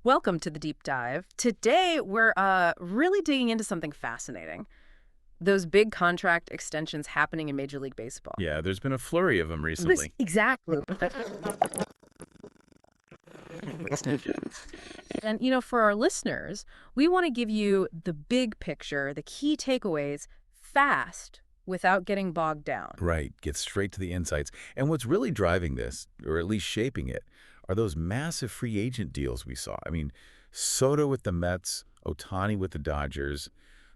Welcome to the deep dive. Today, we're really digging into something fascinating. Those big contract extensions happening in Major League Baseball. Yeah, there's been a flurry of them This recently. exactly. And, for our listeners, we want to give you the big picture, the key takeaways, fast without getting bogged down. Right, get straight to the insights. And what's really driving this, or at least shaping it, are those massive free agent deals we saw. I mean, Soto with the Mets, Ohtani with the Dodgers.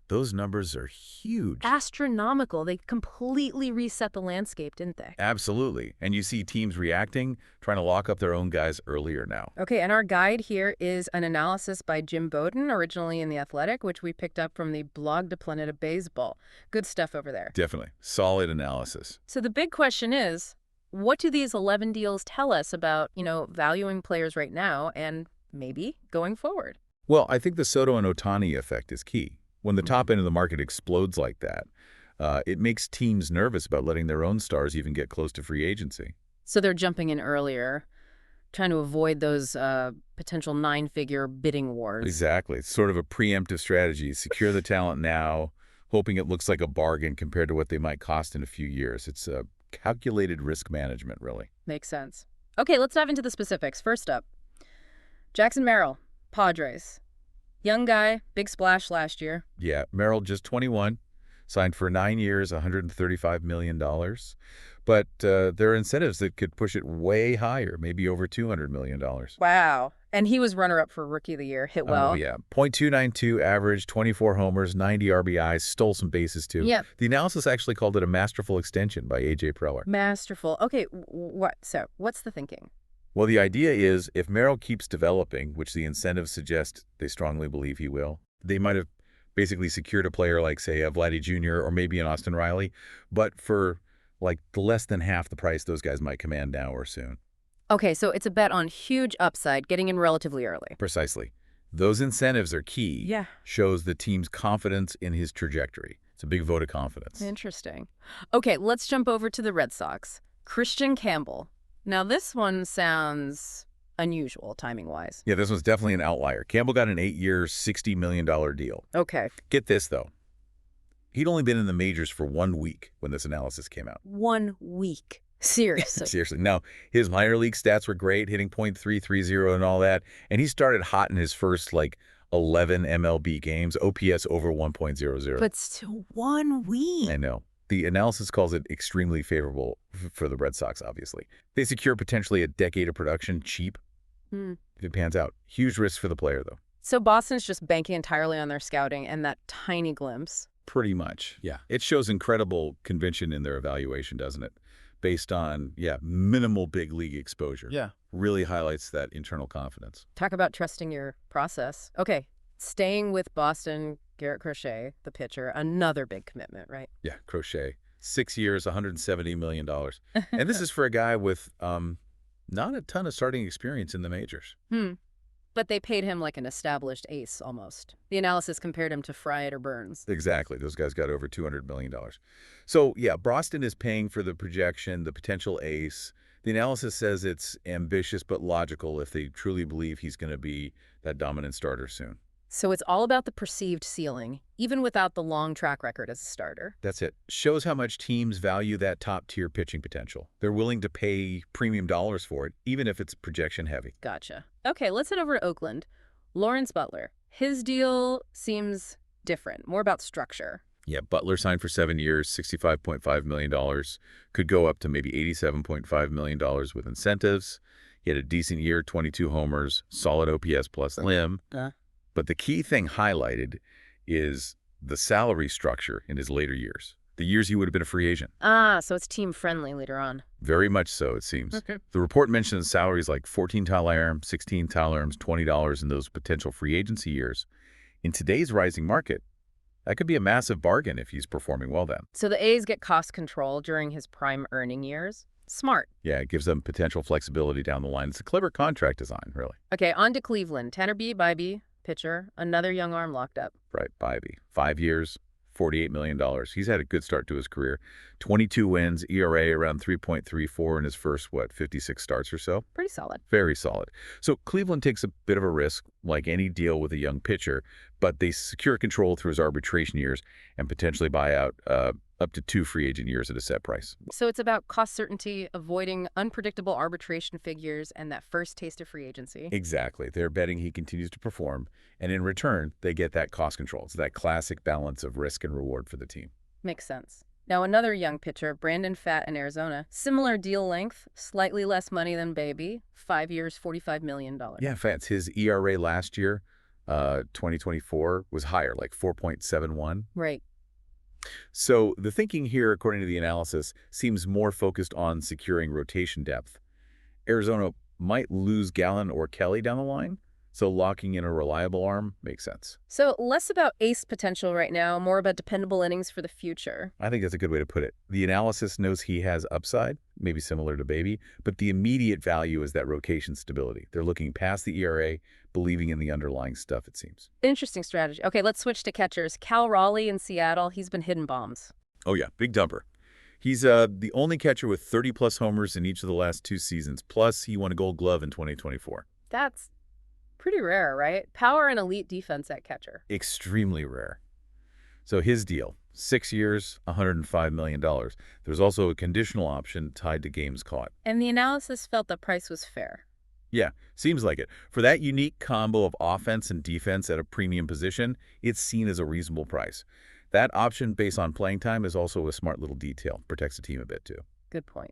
Those numbers are huge. Astronomical. They completely reset the landscape, didn't they? Absolutely. And you see teams reacting, trying to lock up their own guys earlier now. Okay, and our guide here is an analysis by Jim Bowden, originally in The Athletic, which we picked up from the blog to Planeta Béisbol. Good stuff over there. Definitely. Solid analysis. So the big question is, what do these 11 deals tell us about, valuing players right now and maybe going forward? Well, I think the Soto and Ohtani effect is key. When the top end of the market explodes like that, it makes teams nervous about letting their own stars even get close to free agency. So they're jumping in earlier, trying to avoid those potential nine-figure bidding wars. Exactly. It's sort of a preemptive strategy. Secure the talent now, hoping it looks like a bargain compared to what they might cost in a few years. It's a calculated risk management, really. Makes sense. Okay, let's dive into the specifics. First up, Jackson Merrill, Padres. Young guy, big splash last year. Yeah, Merrill, just 21, signed for 9 years, $135 million. But there are incentives that could push it way higher, maybe over $200 million. Wow. And he was runner-up for Rookie of the Year, hit well. Oh, yeah. .292 average, 24 homers, 90 RBIs, stole some bases, too. Yep. The analysis actually called it a masterful extension by A.J. Preller. Masterful. Okay, what's the thinking? Well, the idea is if Merrill keeps developing, which the incentives suggest they strongly believe he will, they might have basically secured a player like, say, a Vladimir Jr. or maybe an Austin Riley, but for like less than half the price those guys might command now or soon. Okay, so it's a bet on huge upside, getting in relatively early. Precisely. Those incentives are key. Yeah. Shows the team's confidence in his trajectory. It's a big vote of confidence. Interesting. Okay, let's jump over to the Red Sox. Kristian Campbell. Now, this one sounds unusual, timing-wise. Yeah, this one's definitely an outlier. Campbell got an 8-year, $60 million deal. Okay. Get this, though. He'd only been in the majors for 1 week when this analysis came out. 1 week. Seriously. Seriously. Now, his minor league stats were great, hitting .330 and all that, and he started hot in his first, 11 MLB games, OPS over 1.00. But still 1 week. I know. The analysis calls it extremely favorable for the Red Sox, obviously. They secure potentially a decade of production cheap if it pans out. Huge risk for the player, though. So Boston's just banking entirely on their scouting and that tiny glimpse. Pretty much, yeah. It shows incredible conviction in their evaluation, doesn't it? Based on, minimal big league exposure. Yeah. Really highlights that internal confidence. Talk about trusting your process. Okay, staying with Boston, Garrett Crochet, the pitcher, another big commitment, right? Yeah, Crochet. 6 years, $170 million. And this is for a guy with not a ton of starting experience in the majors. But they paid him like an established ace, almost. The analysis compared him to Fried or Burns. Exactly. Those guys got over $200 million. So, yeah, Boston is paying for the projection, the potential ace. The analysis says it's ambitious but logical if they truly believe he's going to be that dominant starter soon. So it's all about the perceived ceiling, even without the long track record as a starter. That's it. Shows how much teams value that top-tier pitching potential. They're willing to pay premium dollars for it, even if it's projection heavy. Gotcha. Okay, let's head over to Oakland. Lawrence Butler. His deal seems different, more about structure. Yeah, Butler signed for 7 years, $65.5 million. Could go up to maybe $87.5 million with incentives. He had a decent year, 22 homers, solid OPS plus limb. But the key thing highlighted is the salary structure in his later years, the years he would have been a free agent. So it's team-friendly later on. Very much so, it seems. Okay. The report mentions salaries like 14 tile arm, 16 tile arms, $20 in those potential free agency years. In today's rising market, that could be a massive bargain if he's performing well then. So the A's get cost control during his prime earning years. Smart. Yeah, it gives them potential flexibility down the line. It's a clever contract design, really. Okay, on to Cleveland. Tanner Bybee, pitcher, another young arm locked up. Right, Bybee. 5 years, $48 million. He's had a good start to his career. 22 wins, ERA around 3.34 in his first, 56 starts or so. Pretty solid. Very solid. So Cleveland takes a bit of a risk, like any deal with a young pitcher, but they secure control through his arbitration years and potentially buy out up to 2 free agent years at a set price. So it's about cost certainty, avoiding unpredictable arbitration figures, and that first taste of free agency. Exactly. They're betting he continues to perform, and in return, they get that cost control. It's that classic balance of risk and reward for the team. Makes sense. Now, another young pitcher, Brandon Pfaadt in Arizona. Similar deal length, slightly less money than Baby. 5 years, $45 million. Yeah, Pfaadt's his ERA last year, 2024, was higher, like 4.71. Right. So the thinking here, according to the analysis, seems more focused on securing rotation depth. Arizona might lose Gallen or Kelly down the line, so locking in a reliable arm makes sense. So less about ace potential right now, more about dependable innings for the future. I think that's a good way to put it. The analysis knows he has upside, maybe similar to Baby, but the immediate value is that rotation stability. They're looking past the ERA, believing in the underlying stuff, it seems. Interesting strategy. Okay, let's switch to catchers. Cal Raleigh in Seattle, he's been hitting bombs. Oh yeah, big dumper. He's the only catcher with 30-plus homers in each of the last 2 seasons, plus he won a Gold Glove in 2024. That's pretty rare, right? Power and elite defense at catcher. Extremely rare. So his deal, 6 years, $105 million. There's also a conditional option tied to games caught. And the analysis felt the price was fair. Yeah, seems like it. For that unique combo of offense and defense at a premium position, it's seen as a reasonable price. That option based on playing time is also a smart little detail. Protects the team a bit, too. Good point.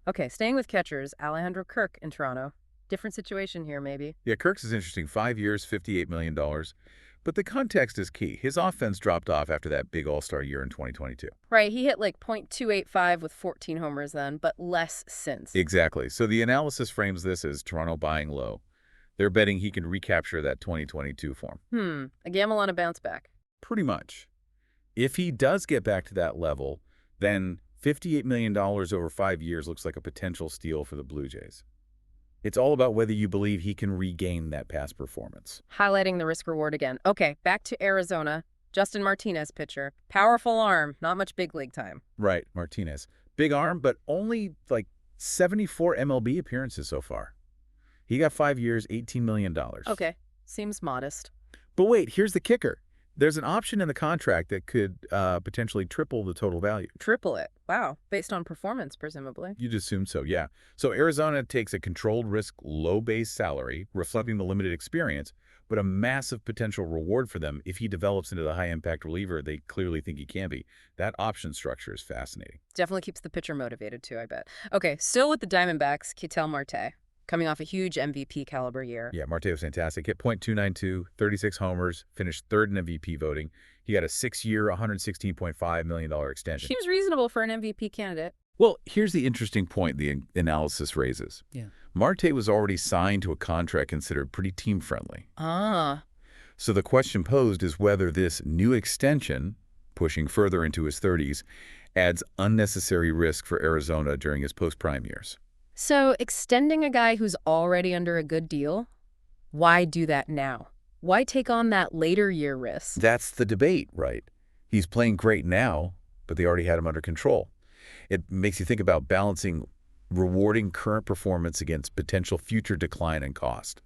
Okay, staying with catchers, Alejandro Kirk in Toronto. Different situation here, maybe. Yeah, Kirk's is interesting. 5 years, $58 million. But the context is key. His offense dropped off after that big all-star year in 2022. Right, he hit like .285 with 14 homers then, but less since. Exactly. So the analysis frames this as Toronto buying low. They're betting he can recapture that 2022 form. A gamble on a bounce back. Pretty much. If he does get back to that level, then $58 million over 5 years looks like a potential steal for the Blue Jays. It's all about whether you believe he can regain that past performance. Highlighting the risk-reward again. Okay, back to Arizona. Justin Martinez pitcher. Powerful arm, not much big league time. Right, Martinez. Big arm, but only like 74 MLB appearances so far. He got 5 years, $18 million. Okay, seems modest. But wait, here's the kicker. There's an option in the contract that could potentially triple the total value. Triple it. Wow. Based on performance, presumably. You'd assume so, yeah. So Arizona takes a controlled risk, low base salary, reflecting the limited experience, but a massive potential reward for them if he develops into the high-impact reliever they clearly think he can be. That option structure is fascinating. Definitely keeps the pitcher motivated, too, I bet. Okay, still with the Diamondbacks, Ketel Marte. Coming off a huge MVP caliber year. Yeah, Marte was fantastic. Hit .292, 36 homers, finished 3rd in MVP voting. He got a 6-year, $116.5 million extension. Seems reasonable for an MVP candidate. Well, here's the interesting point the analysis raises. Yeah. Marte was already signed to a contract considered pretty team-friendly. So the question posed is whether this new extension, pushing further into his 30s, adds unnecessary risk for Arizona during his post-prime years. So extending a guy who's already under a good deal, why do that now? Why take on that later year risk? That's the debate, right? He's playing great now, but they already had him under control. It makes you think about balancing rewarding current performance against potential future decline in cost.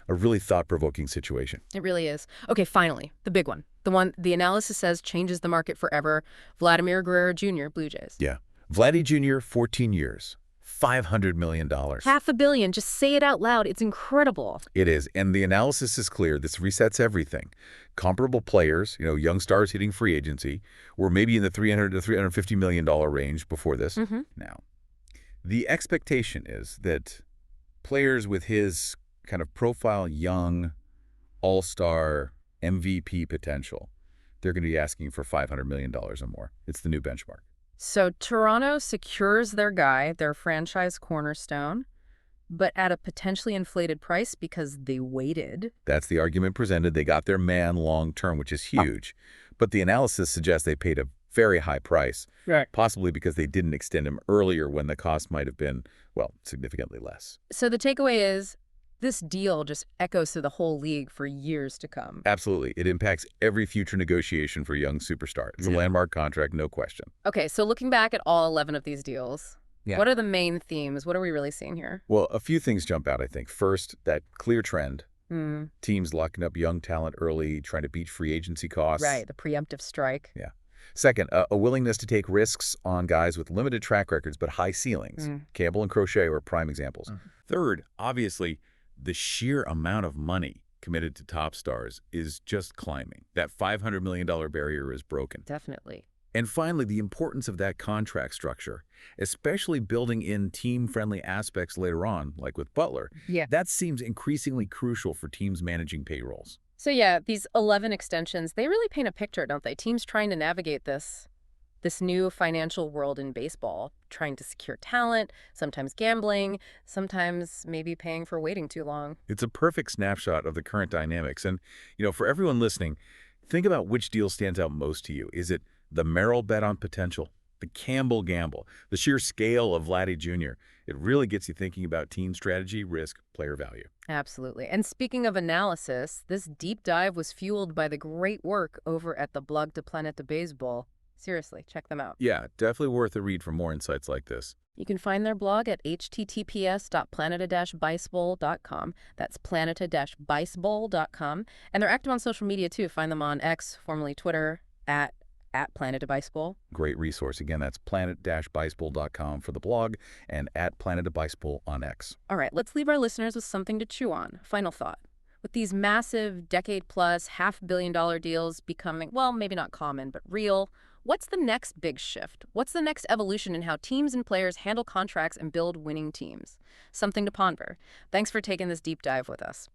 A really thought-provoking situation. It really is. Okay, finally, the big one. The one the analysis says changes the market forever. Vladimir Guerrero Jr., Blue Jays. Yeah. Vladdy Jr., 14 years. $500 million. $500 million. Just say it out loud. It's incredible. It is. And the analysis is clear. This resets everything. Comparable players, young stars hitting free agency, were maybe in the $300 to $350 million range before this. Now, the expectation is that players with his kind of profile, young, all-star, MVP potential, they're going to be asking for $500 million or more. It's the new benchmark. So Toronto secures their guy, their franchise cornerstone, but at a potentially inflated price because they waited. That's the argument presented. They got their man long-term, which is huge. But the analysis suggests they paid a very high price, possibly because they didn't extend him earlier when the cost might have been, well, significantly less. So the takeaway is this deal just echoes through the whole league for years to come. Absolutely. It impacts every future negotiation for young superstars. It's a landmark contract, no question. Okay, so looking back at all 11 of these deals, Yeah. what are the main themes? What are we really seeing here? Well, a few things jump out, I think. First, that clear trend. Teams locking up young talent early, trying to beat free agency costs. Right, the preemptive strike. Yeah. Second, a willingness to take risks on guys with limited track records but high ceilings. Campbell and Crochet were prime examples. Third, obviously, the sheer amount of money committed to top stars is just climbing. That $500 million barrier is broken. Definitely. And finally, the importance of that contract structure, especially building in team-friendly aspects later on, like with Butler. Yeah. That seems increasingly crucial for teams managing payrolls. So yeah, these 11 extensions, they really paint a picture, don't they? Teams trying to navigate this new financial world in baseball, trying to secure talent, sometimes gambling, sometimes maybe paying for waiting too long. It's a perfect snapshot of the current dynamics. And, for everyone listening, think about which deal stands out most to you. Is it the Merrill bet on potential, the Campbell gamble, the sheer scale of Vladdy Jr.? It really gets you thinking about team strategy, risk, player value. Absolutely. And speaking of analysis, this deep dive was fueled by the great work over at the blog to Planeta Béisbol. Seriously, check them out. Yeah, definitely worth a read for more insights like this. You can find their blog at https.planeta-baseball.com. That's planeta-baseball.com. And they're active on social media, too. Find them on X, formerly Twitter, at Planeta Béisbol. Great resource. Again, that's planet-baseball.com for the blog and at Planeta Béisbol on X. All right, let's leave our listeners with something to chew on. Final thought. With these massive decade-plus, $500 million deals becoming, well, maybe not common, but real, what's the next big shift? What's the next evolution in how teams and players handle contracts and build winning teams? Something to ponder. Thanks for taking this deep dive with us.